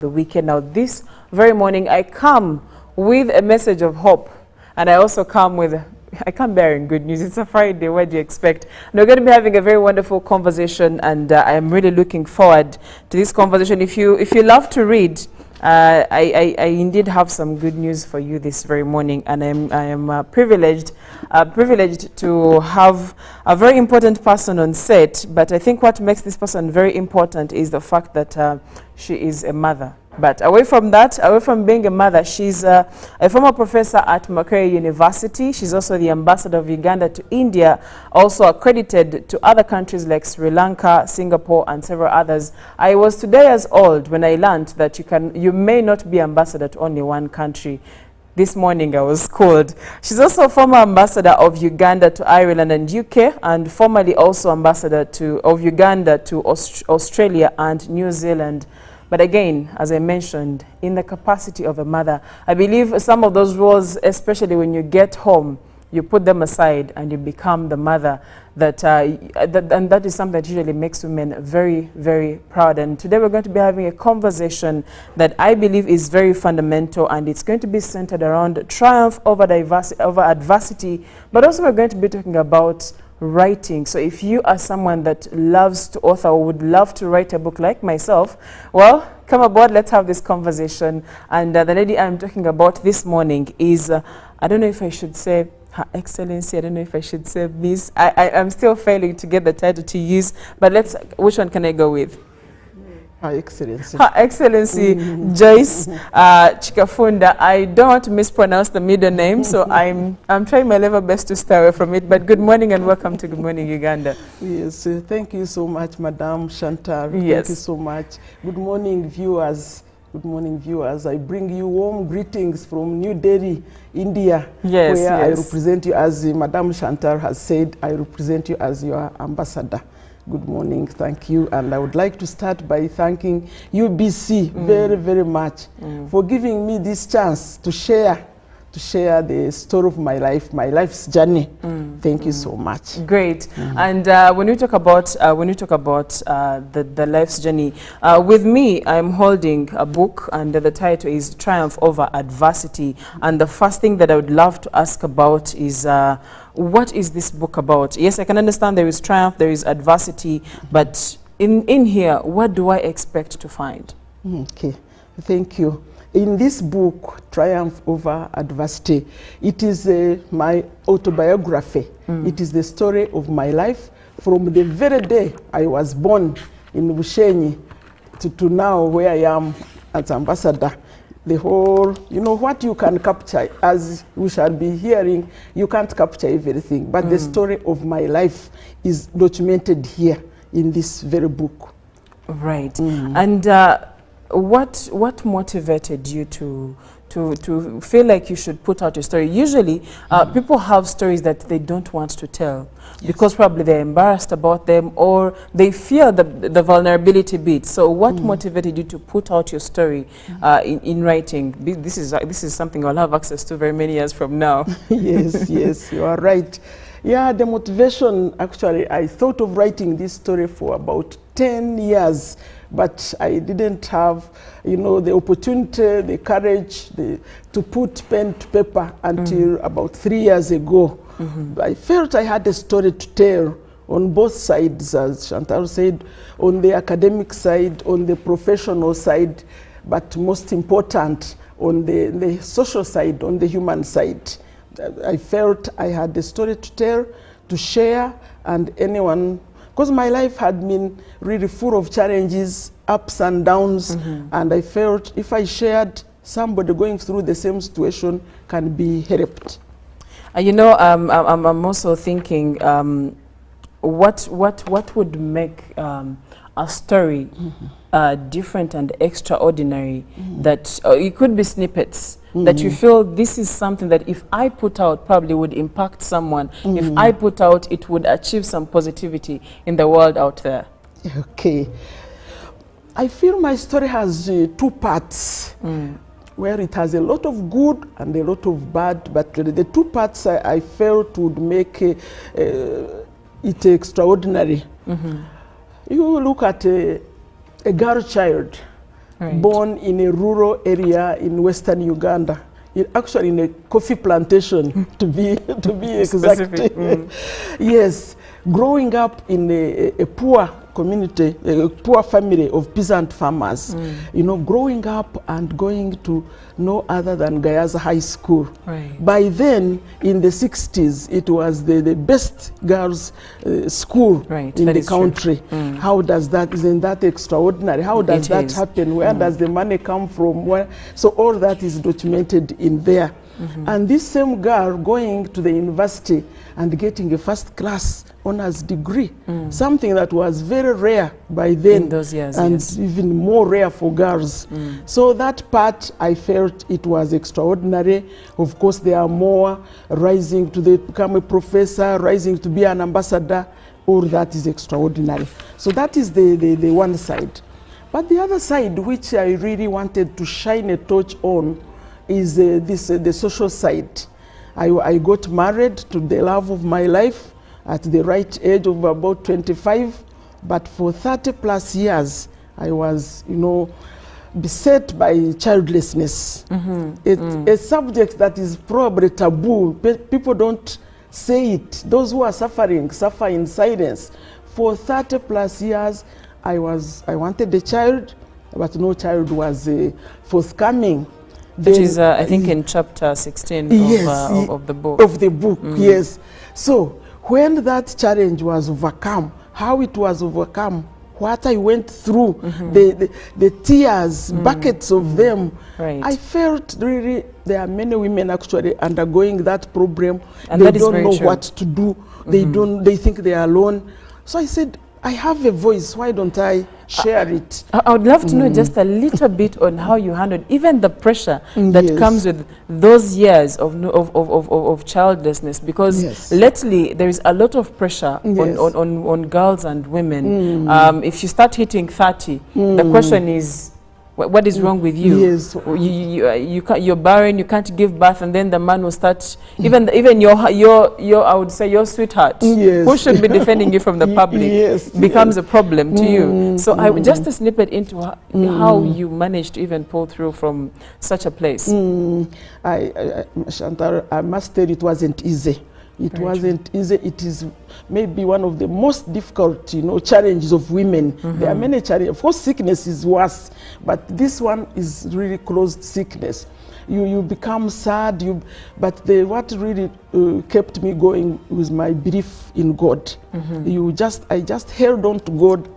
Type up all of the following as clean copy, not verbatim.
the weekend. Now, this very morning, I come with a message of hope, and I also come with, I come bearing good news. It's a Friday. What do you expect? And we're going to be having a very wonderful conversation, and I am really looking forward to this conversation. If you love to read, I indeed have some good news for you this very morning, and I am privileged to have a very important person on set. But I think what makes this person very important is the fact that she is a mother. But away from that, away from being a mother, she's a former professor at Makerere University. She's also the ambassador of Uganda to India, also accredited to other countries like Sri Lanka, Singapore, and several others. I was 2 years old when I learned that you may not be ambassador to only one country. This morning I was schooled. She's also a former ambassador of Uganda to Ireland and UK, and formerly also ambassador of Uganda to Australia and New Zealand. But again, as I mentioned, in the capacity of a mother, I believe some of those roles, especially when you get home, you put them aside and you become the mother. And that is something that usually makes women very, very proud. And today we're going to be having a conversation that I believe is very fundamental, and it's going to be centered around triumph over adversity, but also we're going to be talking about writing. So if you are someone that loves to author or would love to write a book like myself, well, come aboard, let's have this conversation. And the lady I'm talking about this morning is, I don't know if I should say Her Excellency, I don't know if I should say Miss. I'm still failing to get the title to use, but which one can I go with? Her Excellency. Her Excellency Joyce Chikafunda. I don't want to mispronounce the middle name, so I'm trying my level best to stay away from it. But good morning and welcome to Good Morning Uganda. Yes, thank you so much, Madam Chantal. Yes. Thank you so much. Good morning, viewers. Good morning, viewers. I bring you warm greetings from New Delhi, India, yes, where I yes. represent you, as Madam Chantal has said, I represent you as your ambassador. Good morning, thank you. And I would like to start by thanking UBC very, very much for giving me this chance to share the story of my life's journey. Thank you so much. Great. And when you talk about the life's journey, with me, I'm holding a book, and the title is Triumph Over Adversity. And the first thing that I would love to ask about is, what is this book about? Yes, I can understand there is triumph, there is adversity, but in here, what do I expect to find? Okay, thank you. In this book, Triumph Over Adversity, it is my autobiography. It is the story of my life from the very day I was born in Bushenyi to now where I am as ambassador. The whole, what you can capture, as we shall be hearing, you can't capture everything, but the story of my life is documented here in this very book. Right. And what motivated you to feel like you should put out your story? Usually, people have stories that they don't want to tell, because probably they're embarrassed about them, or they fear the vulnerability bit. So what motivated you to put out your story in writing? This is something I'll have access to very many years from now. Yes, yes, you are right. Yeah, the motivation, actually, I thought of writing this story for about 10 years, but I didn't have, the opportunity, the courage to put pen to paper until about 3 years ago. I felt I had a story to tell on both sides, as Chantal said, on the academic side, on the professional side, but most important, on the social side, on the human side. I felt I had a story to tell, to share, and anyone, because my life had been really full of challenges, ups and downs, and I felt if I shared, somebody going through the same situation can be helped. I'm also thinking, what would make a story different and extraordinary, that it could be snippets that you feel this is something that if I put out probably would impact someone. If I put out, it would achieve some positivity in the world out there. Okay. I feel my story has 2 parts, where it has a lot of good and a lot of bad, but the 2 parts I felt would make it extraordinary. You look at a girl child Right. born in a rural area in western Uganda. Actually in a coffee plantation, to be exact. Specific. Yes, growing up in a poor community, a poor family of peasant farmers, you know, growing up and going to no other than Gayaza High School. Right. By then, in the 60s, it was the best girls' school Right, in that the is true. country. How does that, isn't that extraordinary? How does It that is. happen? Where does the money come from? Where? So all that is documented in there. And this same girl going to the university and getting a first-class honors degree, something that was very rare by then, In those years, and yes. even more rare for girls. So that part, I felt it was extraordinary. Of course, there are more rising to become a professor, rising to be an ambassador. All that is extraordinary. So that is the one side. But the other side, which I really wanted to shine a torch on, is the social side. I got married to the love of my life at the right age of about 25, but for 30 plus years, I was, you know, beset by childlessness. It's a subject that is probably taboo. People don't say it. Those who are suffering suffer in silence. For 30 plus years, I wanted a child, but no child was forthcoming. Which is, I think, in chapter 16 of the book. Of the book, yes. So when that challenge was overcome, how it was overcome, what I went through, the tears, buckets of them, Right. I felt really there are many women actually undergoing that problem. And they that is don't very know true. what to do. They think they are alone. So I said, I have a voice, why don't I share it? I would love to know just a little bit on how you handled even the pressure that Yes. comes with those years of childlessness, because Yes. lately there is a lot of pressure Yes. on girls and women. If you start hitting 30, the question is, what is wrong with you? Yes. You're barren, you can't give birth, and then the man will start, even your I would say your sweetheart, Yes. who should be defending you from the public, Yes. becomes a problem to you. So just a snippet into how you managed to even pull through from such a place. Chantal, I must tell you, it wasn't easy. It wasn't easy. It is maybe one of the most difficult, you know, challenges of women. There are many challenges. Of course, sickness is worse, but this one is really closed sickness. You become sad. But what really kept me going was my belief in God. I just held on to God.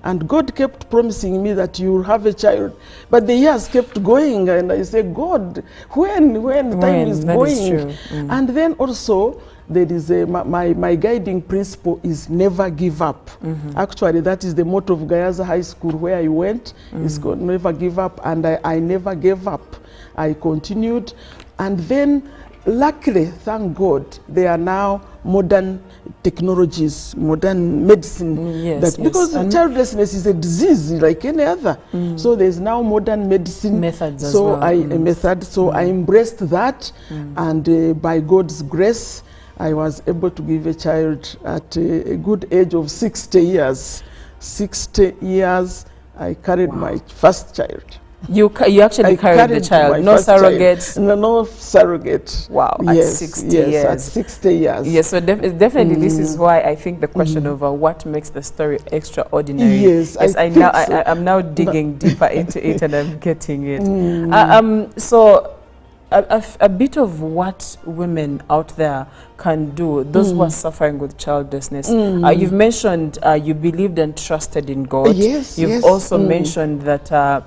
And God kept promising me that you will have a child. But the years kept going, and I said, God, when time is that going? is true. And then also, there is my guiding principle is never give up. Actually, that is the motto of Gayaza High School, where I went. It's called never give up, and I never gave up. I continued. And then, luckily, thank God, there are now modern technologies, modern medicine. Yes, Because and childlessness is a disease like any other. So there's now modern medicine. Methods as so well. I embraced that, and by God's grace, I was able to give a child at a good age of 60 years. 60 years, I carried my first child. You actually carried the my child, no first child. surrogates. No surrogate. Wow, at 60 years. At 60 years. Yes, so definitely this is why I think the question of what makes the story extraordinary. Yes, I'm now digging deeper into it, and I'm getting it. So a bit of what women out there can do, those who are suffering with childlessness. You've mentioned you believed and trusted in God. Yes, You've also mentioned that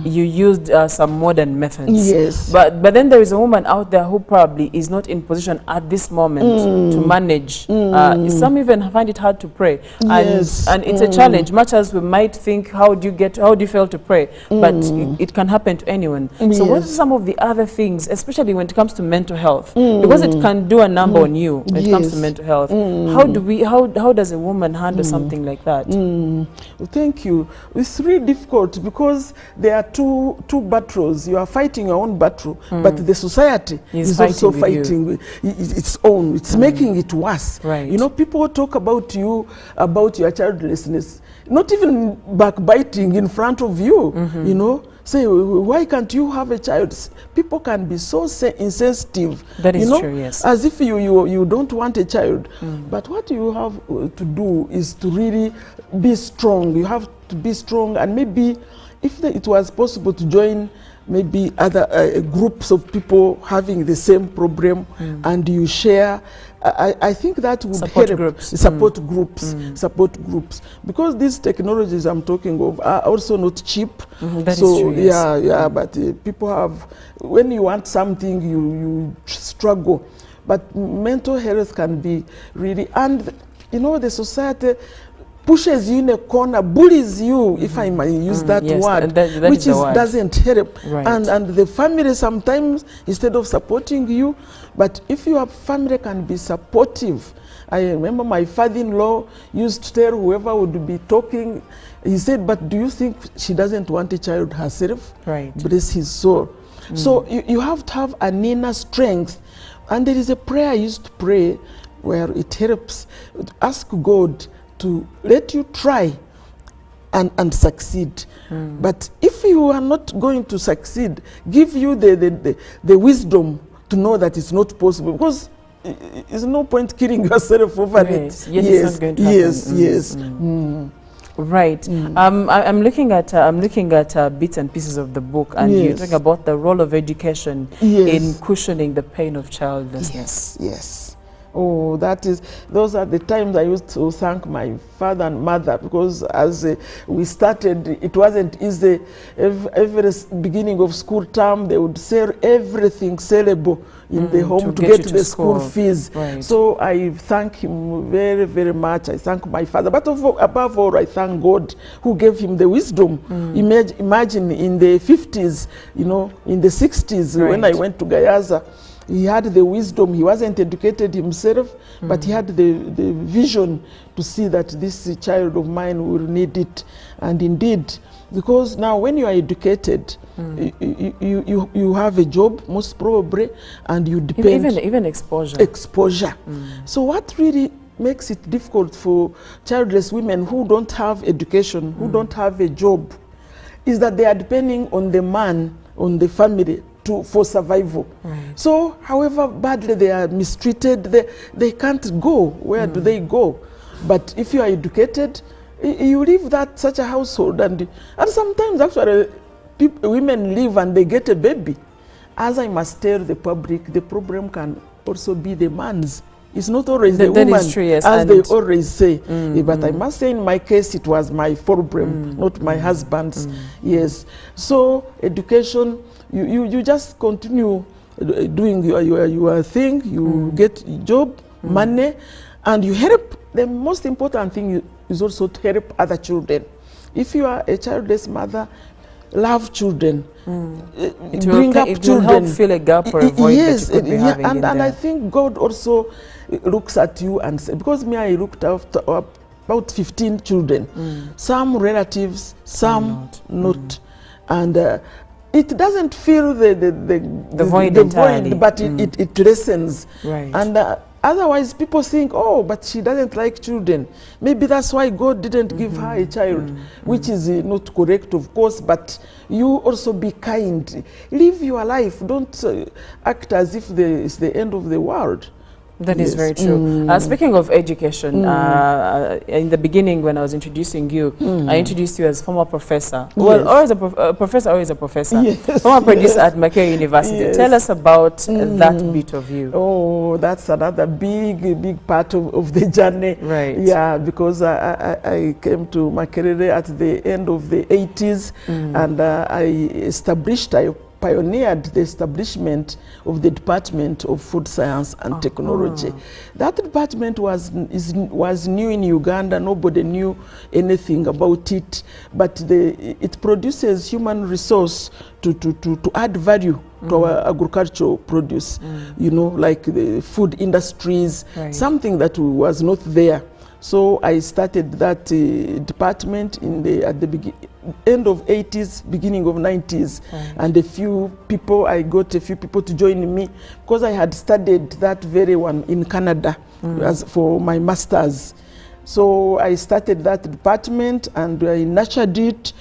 you used some modern methods. Yes. But then there is a woman out there who probably is not in position at this moment to manage. Some even find it hard to pray. Yes. And it's a challenge, much as we might think, how do you fail to pray? But it can happen to anyone. So what are some of the other things, especially when it comes to mental health? Because it can do a number on you when it comes to mental health. How does a woman handle something like that? Well, thank you. It's really difficult because there are two battles. You are fighting your own battle, but the society is also fighting with its own. It's making it worse. Right. You know, people talk about you, about your childlessness, not even backbiting in front of you, you know. Say, why can't you have a child? People can be so insensitive. That is you know, true, yes. as if you don't want a child. But what you have to do is to really be strong. You have to be strong, and maybe if it was possible to join maybe other groups of people having the same problem, and you share, I think that would support help. groups. Support groups, because these technologies I'm talking of are also not cheap. That so is true, yes. yeah, but people have, when you want something, you struggle. But mental health can be really, and you know, the society pushes you in a corner, bullies you, if I may use that word, that which doesn't help. Right. And the family sometimes, instead of supporting you, but if your family can be supportive. I remember my father-in-law used to tell whoever would be talking, he said, but do you think she doesn't want a child herself? Right. Bless his soul. So you have to have an inner strength. And there is a prayer I used to pray where it helps. Ask God to let you try and succeed. But if you are not going to succeed, give you the wisdom to know that it's not possible, because there's no point killing yourself over it. Yes, it's not going to happen. Yes. Right. I'm looking at bits and pieces of the book, and you're talking about the role of education in cushioning the pain of childlessness. Yes. Oh, those are the times I used to thank my father and mother, because as we started, it wasn't easy. Every beginning of school term, they would sell everything sellable in the home to get the school fees. Right. So I thank him very, very much. I thank my father. But above all, I thank God who gave him the wisdom. Imagine in the 50s, you know, in the 60s, when I went to Gayaza, he had the wisdom. He wasn't educated himself, but he had the vision to see that this child of mine will need it. And indeed, because now when you are educated, you have a job, most probably, and you depend. Even exposure. So what really makes it difficult for childless women who don't have education, who don't have a job, is that they are depending on the man, on the family, for survival. So however badly they are mistreated, they can't go. Where do they go? But if you are educated, you leave such a household, and sometimes actually women leave and they get a baby. As I must tell the public, the problem can also be the man's. It's not always the woman, is true, yes, as they always say. But I must say, in my case, it was my problem, not my husband's. Yes. So education, you just continue doing your thing. You get a job, money, and you help. The most important thing is also to help other children. If you are a childless mother, love children, bring up it children. Will help fill a gap or a void that you could be having and I think God also looks at you and says, because me, I looked after about 15 children, some relatives, some not. And it doesn't fill the void, but it lessens. Right. And otherwise, people think, oh, but she doesn't like children. Maybe that's why God didn't give her a child, which is not correct, of course, but you also be kind. Live your life. Don't act as if it's the end of the world. That is very true. Speaking of education, in the beginning when I was introducing you, I introduced you as former professor. Well, always a professor, always a professor. Former producer at Makerere University. Tell us about that bit of you. Oh, that's another big part of the journey. Right. Yeah, because I came to Makerere at the end of the 80s, and I pioneered the establishment of the Department of Food Science and Technology. That department was new in Uganda. Nobody knew anything about it, but it produces human resource to add value to our agricultural produce, you know, like the food industries, something that was not there. So I started that department at the end of 80s, beginning of 90s. Right. And I got a few people to join me because I had studied that very one in Canada as for my master's. So I started that department and I nurtured it.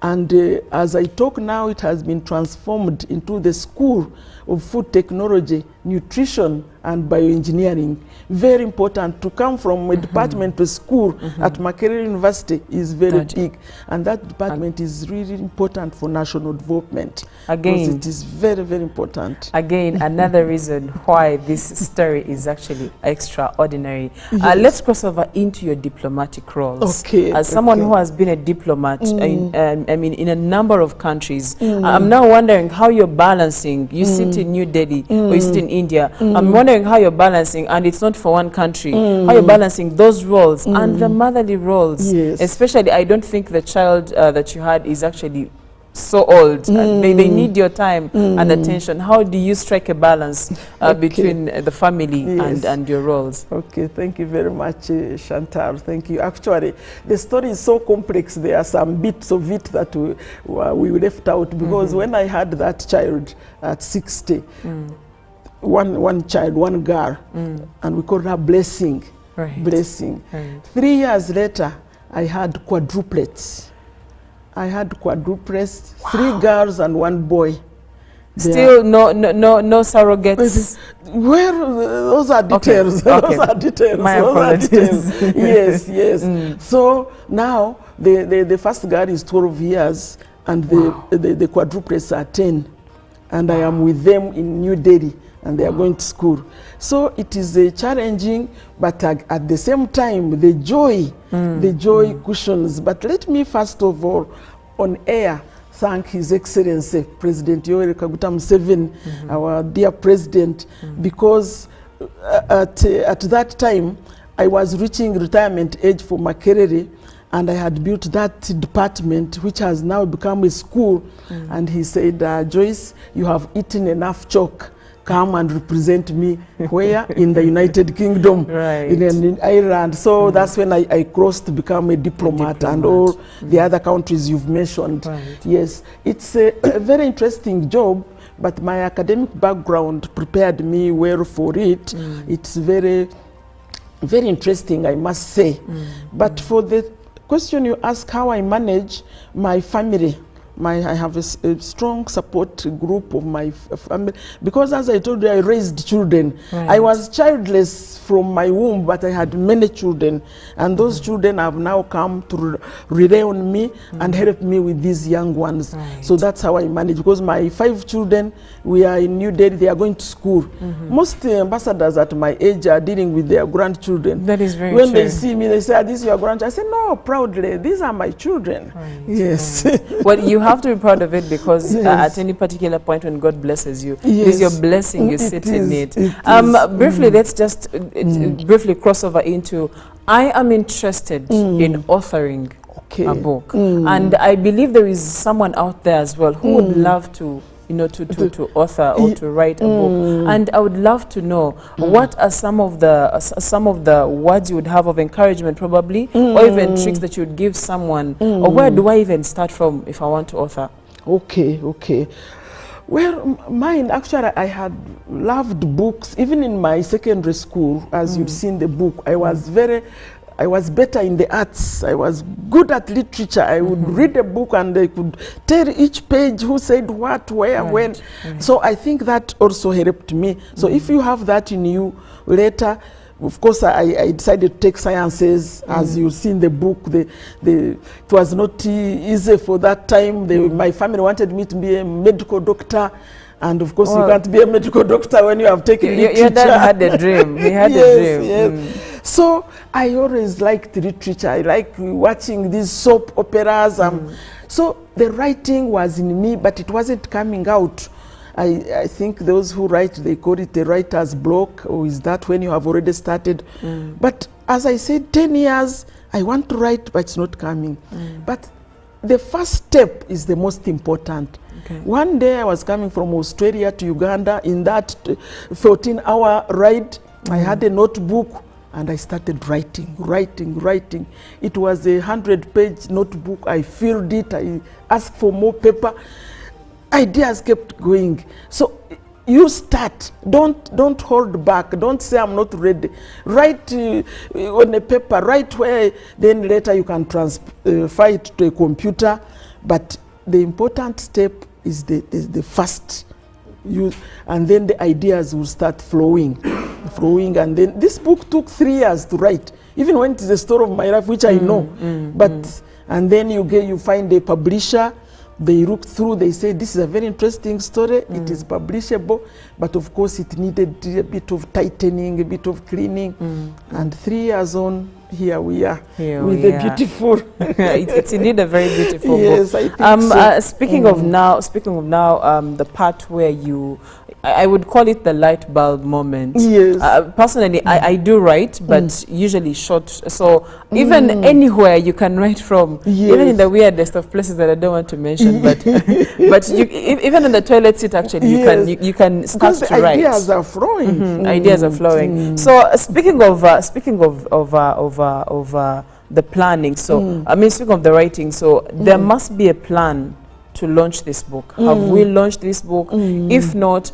And as I talk now, it has been transformed into the School of Food Technology, Nutrition and Bioengineering. Very important. To come from a department to school at Makerere University is very big. And that department is really important for national development. Again, it is very, very important. Again, another reason why this story is actually extraordinary. Yes. Let's cross over into your diplomatic roles. Okay. As someone who has been a diplomat in a number of countries, I'm now wondering how you're balancing. You sit in New Delhi or you sit in India. I'm wondering how you're balancing, and it's not for one country, how you're balancing those roles and the motherly roles. Yes. Especially, I don't think the child that you had is actually so old. They need your time and attention. How do you strike a balance between the family and your roles? Okay, thank you very much, Chantal. Thank you. Actually, the story is so complex. There are some bits of it that we left out because when I had that child at 60, one child, one girl, and we called her Blessing. Right. Blessing. Right. 3 years later, I had quadruplets. I had quadruplets, 3 girls and 1 boy. Still no surrogates. Well, those are details. Okay. Those are details. My apologies. Yes, yes. So now the first girl is 12 years and the quadruplets are 10. And I am with them in New Delhi and they are going to school. So it is challenging, but at the same time, the joy cushions. But let me first of all, on air, thank His Excellency, President Yoweri Kaguta Museveni, our dear President, because at that time, I was reaching retirement age for Makerere, and I had built that department, which has now become a school. And he said, Joyce, you have eaten enough chalk. Come and represent me where? In the United Kingdom, right. in Ireland. So that's when I crossed to become a diplomat and all the other countries you've mentioned. Right. Yes, it's a very interesting job, but my academic background prepared me well for it. It's very, very interesting, I must say. But for the question you ask, how I manage my family, I have a strong support group of my family, because as I told you, I raised children. Right. I was childless from my womb, but I had many children, and those children have now come to rely on me and help me with these young ones. Right. So that's how I manage, because my 5 children, we are in New Delhi, they are going to school. Most ambassadors at my age are dealing with their grandchildren. That is very When true. they see me, they say, this is your grandchild. I say, no, proudly, these are my children. Right. Yes. Right. Well, you have to be proud of it, because Yes. at any particular point when God blesses you, Yes. it is your blessing, you sit in it. It Briefly, let's just briefly cross over into, I am interested in authoring a book. And I believe there is someone out there as well who would love to, to author or to write a book. And I would love to know what are some of the words you would have of encouragement, probably, or even tricks that you would give someone, or where do I even start from if I want to author? Okay. Well, mine, actually, I had loved books. Even in my secondary school, as you've seen the book, I was better in the arts. I was good at literature. I would read a book and I could tell each page who said what, where, when. Right. So I think that also helped me. So if you have that in you later, of course, I decided to take sciences. As you see in the book, it was not easy for that time. My family wanted me to be a medical doctor. And of course, you can't be a medical doctor when you have taken literature. Your dad had a dream. He had a dream. Yes. So I always liked literature. I like watching these soap operas. So the writing was in me, but it wasn't coming out. I think those who write, they call it a writer's block, or is that when you have already started? But as I said, 10 years, I want to write, but it's not coming. But the first step is the most important. Okay. One day I was coming from Australia to Uganda. In that 14-hour ride, I had a notebook and I started writing. It was a 100-page notebook. I filled it. I asked for more paper. Ideas kept going. So you start. Don't hold back. Don't say I'm not ready. Write on a paper. Write where then later you can transfer it to a computer. But the important step is the first. And then the ideas will start flowing. And then this book took 3 years to write, even when it is a story of my life, which I know. And then you find a publisher. They look through, they say, this is a very interesting story, it is publishable, but of course it needed a bit of tightening, a bit of cleaning, and 3 years on, here we are with a beautiful. It's indeed a very beautiful yes, book. I think so. Speaking of now, the part where I would call it the light bulb moment. Yes. Personally, I do write, but usually short. So even anywhere you can write from, even in the weirdest of places that I don't want to mention, but even in the toilet seat, actually, you can start to write. Ideas are flowing. Ideas are flowing. So speaking of the planning, so I mean, speaking of the writing, so there must be a plan to launch this book. Have we launched this book? If not,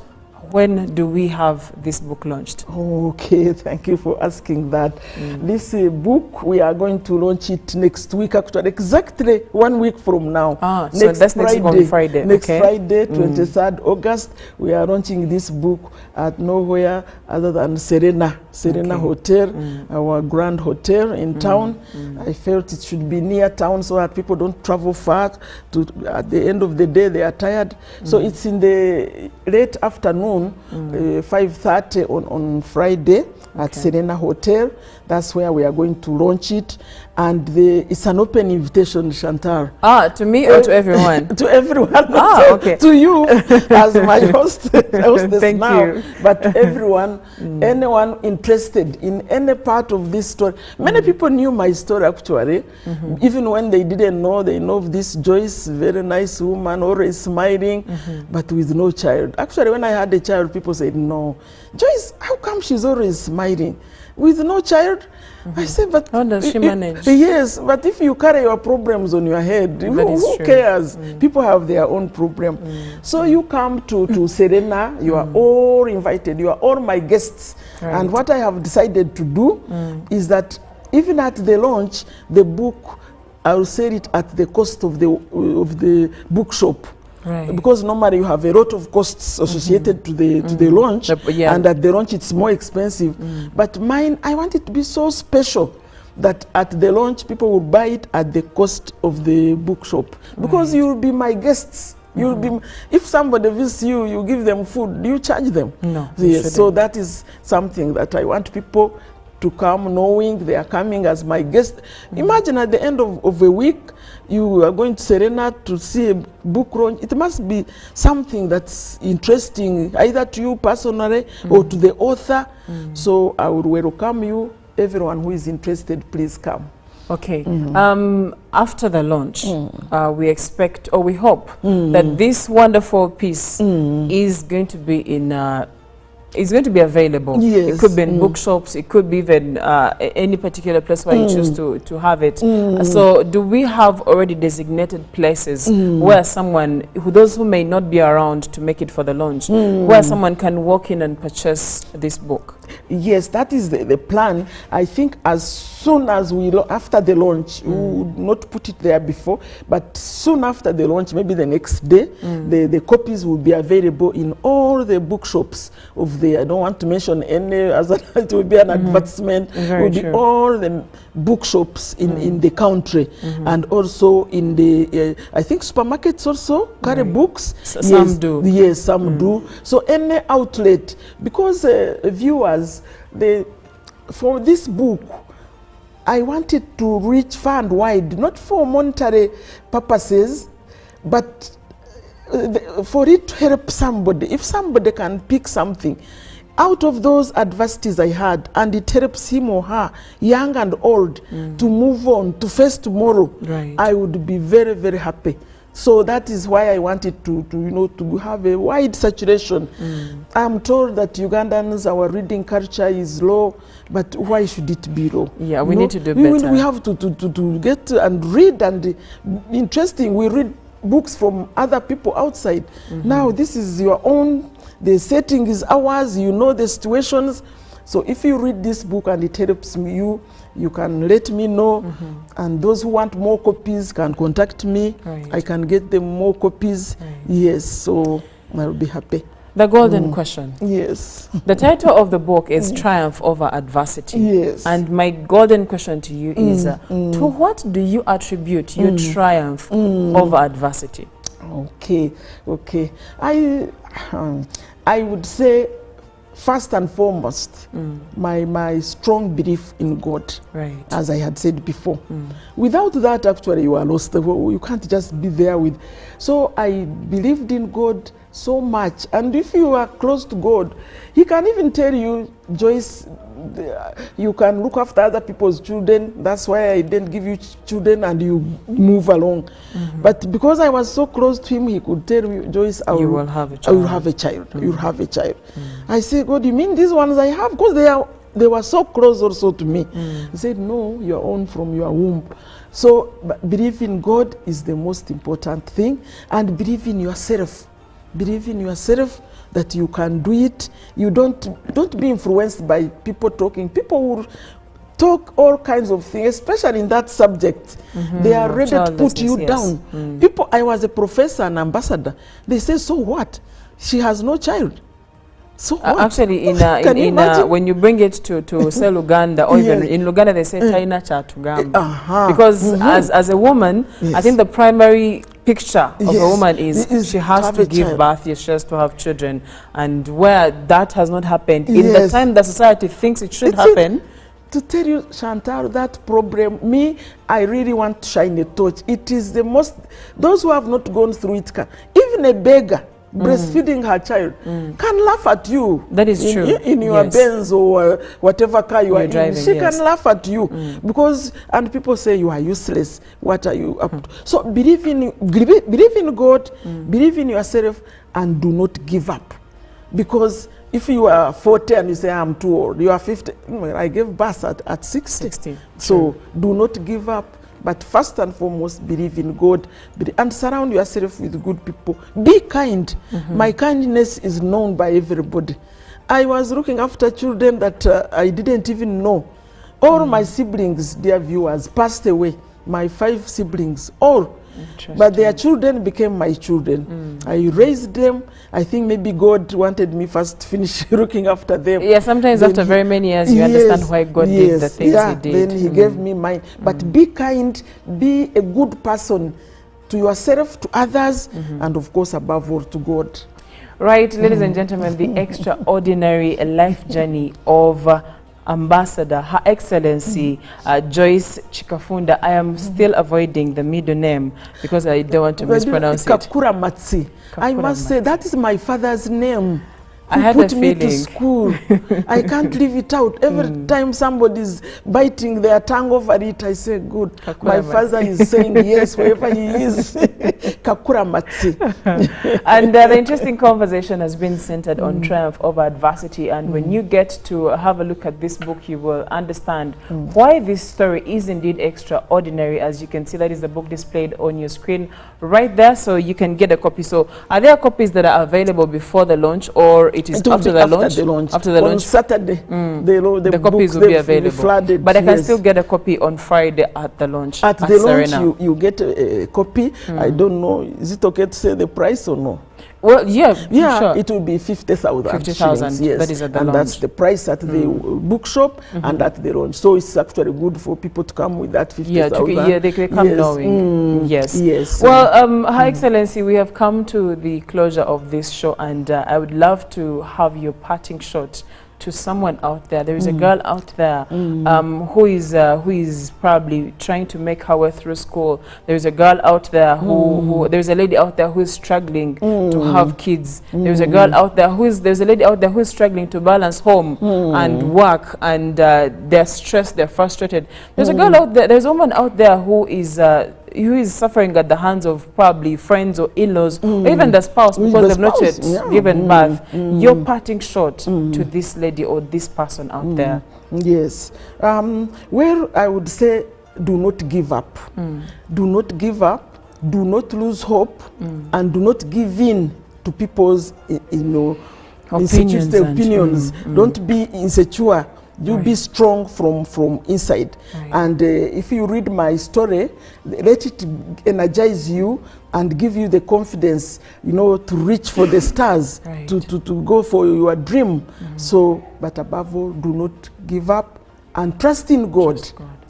when do we have this book launched? Okay, thank you for asking that. This book, we are going to launch it next week, actually, exactly 1 week from now. So that's next Friday. Next Friday, 23rd August, we are launching this book at nowhere other than Serena Hotel, our grand hotel in town. I felt it should be near town so that people don't travel far. At the end of the day, they are tired. So it's in the late afternoon, 5:30 on Friday at Serena Hotel. That's where we are going to launch it. And it's an open invitation, Chantal. To me or to everyone? To everyone. Okay. To you as my hostess Thank now. you. But everyone, anyone interested in any part of this story. Many people knew my story, actually. Even when they didn't know, they know of this Joyce, very nice woman, always smiling, but with no child. Actually, when I had a child, people said, no. Joyce, how come she's always smiling? With no child? I said, but how does she manage? Yes, but if you carry your problems on your head, who cares? People have their own problem. So you come to Serena, you are all invited, you are all my guests. Right. And what I have decided to do is that even at the launch, the book, I will sell it at the cost of the bookshop. Right. Because normally you have a lot of costs associated to the launch, and at the launch it's more expensive. But mine, I want it to be so special that at the launch people will buy it at the cost of the bookshop, because you will be my guests. You'll be, if somebody visits you, you give them food. Do you charge them? No. Yes. So that is something that I want people to come knowing they are coming as my guest. Imagine at the end of a week, you are going to Serena to see a book launch. It must be something that's interesting, either to you personally or to the author. So I would welcome you. Everyone who is interested, please come. Okay. After the launch, we expect, or we hope, that this wonderful piece is going to be in it's going to be available. Yes. It could be in bookshops, it could be even any particular place where you choose to have it. So do we have already designated places where someone, those who may not be around to make it for the launch, where someone can walk in and purchase this book? Yes, that is the plan. I think as soon as after the launch, we would not put it there before, but soon after the launch, maybe the next day, the copies will be available in all the bookshops of I don't want to mention any, as it will be an advertisement, it will be all the bookshops in the country, and also in the, I think supermarkets also carry books. Some do. Yes, some do. So any outlet, because viewers, for this book, I wanted to reach far and wide, not for monetary purposes, but for it to help somebody. If somebody can pick something out of those adversities I had, and it helps him or her, young and old, to move on, to face tomorrow, I would be very, very happy. So that is why I wanted to to have a wide saturation. I'm told that Ugandans, our reading culture is low, but why should it be low? Yeah, we need to do better. We have to get and read, and interesting, we read books from other people outside. Now this is your own, the setting is ours, you know the situations. So if you read this book and it helps you can let me know. And those who want more copies can contact me. Right. I can get them more copies. Right. Yes, so I'll be happy. The golden question. Yes. The title of the book is Triumph Over Adversity. Yes. And my golden question to you is, to what do you attribute your triumph over adversity? Okay. I would say, first and foremost, my strong belief in God, Right. as I had said before. Without that, actually, you are lost. You can't just be there with. So I believed in God so much. And if you are close to God, He can even tell you, Joyce, you can look after other people's children. That's why I didn't give you children, and you move along. But because I was so close to Him, He could tell me, Joyce, You will have a I child. will have a child. You will have a child. I say, God, you mean these ones I have? Because they were so close also to me. He said, no, you are on from your womb. So believe in God is the most important thing, and believe in yourself. Believe in yourself that you can do it. You don't be influenced by people talking. People will talk all kinds of things, especially in that subject. They are ready to put you down. People, I was a professor and ambassador. They say, so what? She has no child. So what? Actually, when you bring it to say Luganda, or even in Luganda, they say Taina cha tugamba. Because as a woman, I think the primary picture of a woman is she has to give birth, she has to have children. And where that has not happened, in the time that society thinks it should happen. To tell you, Chantal, that problem, I really want to shine a torch. It is the most, those who have not gone through it, even a beggar, breastfeeding her child can laugh at you. That is true. In your Benz or whatever car you are driving, she can laugh at you because, and people say you are useless. What are you up to? So believe in God, believe in yourself, and do not give up. Because if you are 40 and you say I'm too old, you are 50. I gave birth at 60. So do not give up. But first and foremost, believe in God and surround yourself with good people. Be kind. My kindness is known by everybody. I was looking after children that I didn't even know. All my siblings, dear viewers, passed away. My 5 siblings, all. But their children became my children. I raised them. I think maybe God wanted me first to finish looking after them. Yeah, sometimes then after very many years, you understand why God did the things He did. Then He gave me mine. But be kind, be a good person to yourself, to others, and of course, above all, to God. Right, ladies and gentlemen, the extraordinary life journey of Ambassador, Her Excellency Joyce Chikafunda. I am still avoiding the middle name because I don't want to mispronounce it. Kakura Matsi. I must say that is my father's name. I had put me to school. I can't leave it out. Every time somebody's biting their tongue over it, I say, good. Kakura my father is saying yes, wherever he is. Kakura Matsi. And the interesting conversation has been centered on triumph over adversity. And when you get to have a look at this book, you will understand why this story is indeed extraordinary. As you can see, that is the book displayed on your screen right there. So you can get a copy. So are there copies that are available before the launch, or it is after the launch? After the launch. On Saturday, the copies will be available. But I can still get a copy on Friday at the launch. At the launch, you get a copy. I don't know, is it okay to say the price or no? Well, yeah, sure. It will be 50,000. 50,000, yes. That is at the launch. That's the price at the bookshop and at the launch. So it's actually good for people to come with that 50,000. Yeah, they come knowing. Yes. Well, Her Excellency, we have come to the closure of this show, and I would love to have your parting shot to someone out there. There is a girl out there who is probably trying to make her way through school. There is a girl out there there is a lady out there who is struggling to have kids. There is a girl out there there's a lady out there who is struggling to balance home and work, and they're stressed, they're frustrated. There's a girl out there, there's a woman out there who is who is suffering at the hands of probably friends or in-laws, or even the spouse, because they've not yet given birth, you're parting shot to this lady or this person out there. Yes. Well, I would say do not give up. Do not give up. Do not lose hope. And do not give in to people's, opinions. Don't be insecure. You be strong from inside. And if you read my story, let it energize you and give you the confidence, to reach for the stars, to go for your dream. So, but above all, do not give up and trust in God.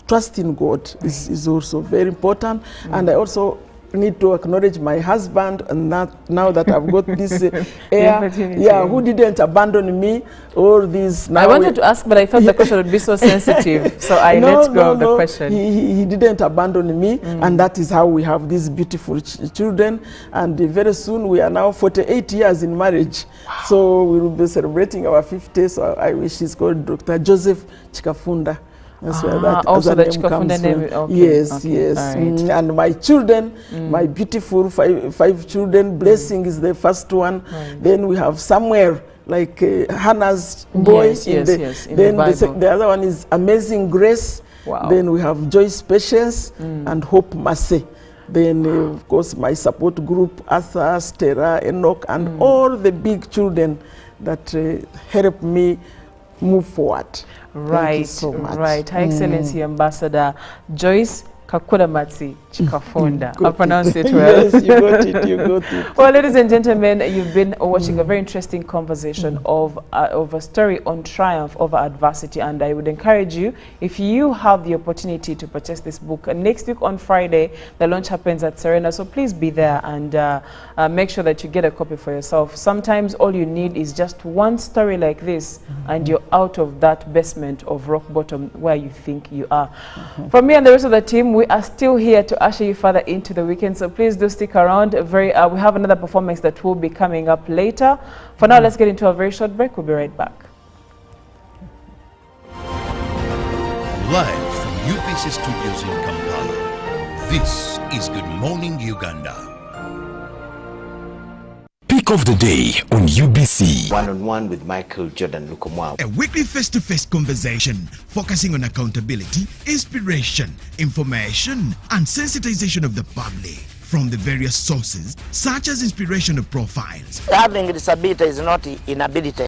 Trust in God is also very important. And I also need to acknowledge my husband, and now that I've got this who didn't abandon me all these. Now I wanted to ask, but I thought the question would be so sensitive, so I let go of the question. He didn't abandon me, and that is how we have these beautiful children. And very soon we are now 48 years in marriage. So we will be celebrating our 50th. So I wish he's called Dr. Joseph Chikafunda. That's where that also the name comes Chikafunda name. from. Yes. Right. And my children, my beautiful five children, Blessing is the first one. Then we have Samuel, like Hannah's boy. In then the other one is Amazing Grace. Wow. Then we have Joyce Patience and Hope Mercy. Then, of course, my support group, Arthur, Stella, Enoch, and all the big children that help me move forward. Right, so much. Right. Her Excellency Ambassador Joyce Kakuramatsi Chikafunda. I pronounced it well. Yes, you got it. Well, ladies and gentlemen, you've been watching a very interesting conversation of a story on triumph over adversity, and I would encourage you, if you have the opportunity to purchase this book, next week on Friday, the launch happens at Serena, so please be there and make sure that you get a copy for yourself. Sometimes all you need is just one story like this, and you're out of that basement of rock bottom where you think you are. From me and the rest of the team, we are still here to usher you further into the weekend, so please do stick around. We have another performance that will be coming up later. For now, let's get into a very short break. We'll be right back. Live from UBC Studios in Kampala, this is Good Morning Uganda. Pick of the day on UBC. One-on-one with Michael Jordan Lukomwa. A weekly face-to-face conversation focusing on accountability, inspiration, information, and sensitization of the public from the various sources, such as inspirational profiles. Having a disability is not inability.